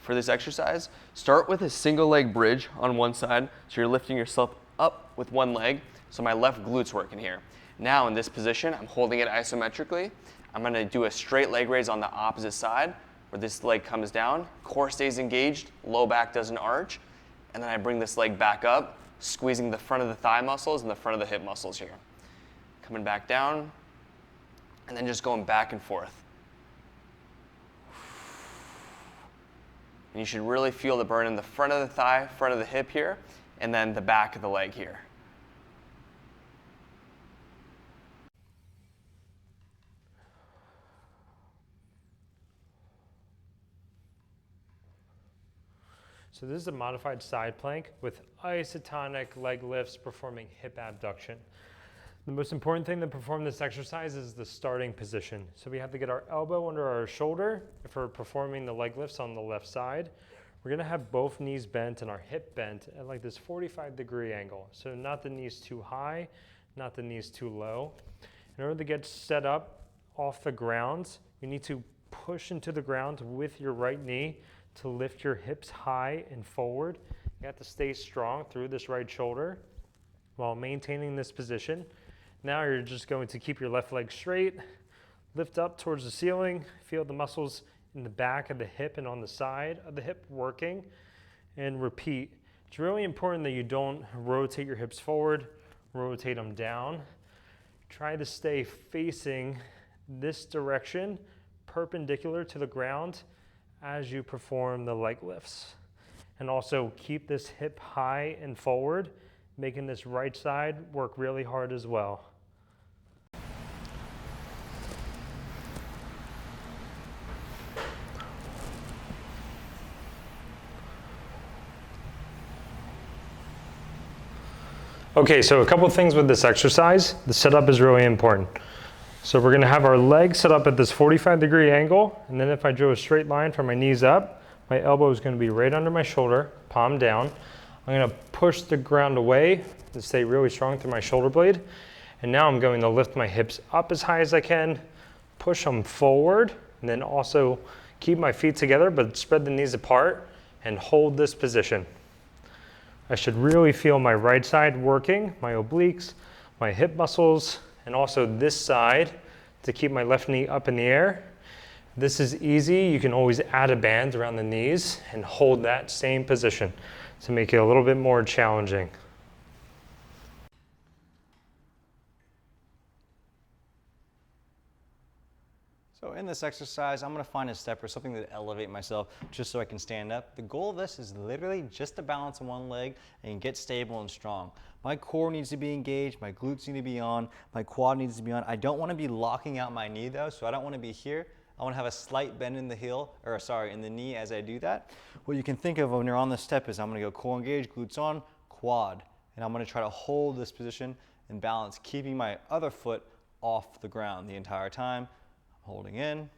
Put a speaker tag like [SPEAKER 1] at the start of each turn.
[SPEAKER 1] for this exercise, start with a single leg bridge on one side. So you're lifting yourself up with one leg. So my left glute's working here. Now in this position, I'm holding it isometrically. I'm gonna do a straight leg raise on the opposite side where this leg comes down, core stays engaged, low back doesn't arch, and then I bring this leg back up, squeezing the front of the thigh muscles and the front of the hip muscles here. Coming back down, and then just going back and forth. And you should really feel the burn in the front of the thigh, front of the hip here, and then the back of the leg here.
[SPEAKER 2] So this is a modified side plank with isotonic leg lifts performing hip abduction. The most important thing to perform this exercise is the starting position. So we have to get our elbow under our shoulder if we're performing the leg lifts on the left side. We're gonna have both knees bent and our hip bent at like this 45-degree angle. So not the knees too high, not the knees too low. In order to get set up off the ground, you need to push into the ground with your right knee to lift your hips high and forward. You have to stay strong through this right shoulder while maintaining this position. Now you're just going to keep your left leg straight, lift up towards the ceiling, feel the muscles in the back of the hip and on the side of the hip working, and repeat. It's really important that you don't rotate your hips forward, rotate them down. Try to stay facing this direction, perpendicular to the ground, as you perform the leg lifts. And also keep this hip high and forward, making this right side work really hard as well. Okay, so a couple things with this exercise. The setup is really important. So we're gonna have our legs set up at this 45-degree angle, and then if I drew a straight line from my knees up, my elbow is gonna be right under my shoulder, palm down. I'm gonna push the ground away and stay really strong through my shoulder blade. And now I'm going to lift my hips up as high as I can, push them forward, and then also keep my feet together, but spread the knees apart and hold this position. I should really feel my right side working, my obliques, my hip muscles, and also this side to keep my left knee up in the air. This is easy. You can always add a band around the knees and hold that same position to make it a little bit more challenging.
[SPEAKER 3] So in this exercise, I'm gonna find a step or something to elevate myself just so I can stand up. The goal of this is literally just to balance on one leg and get stable and strong. My core needs to be engaged, my glutes need to be on, my quad needs to be on. I don't wanna be locking out my knee though, so I don't wanna be here. I wanna have a slight bend in the in the knee as I do that. What you can think of when you're on this step is I'm gonna go core engaged, glutes on, quad. And I'm gonna try to hold this position and balance, keeping my other foot off the ground the entire time. Holding in,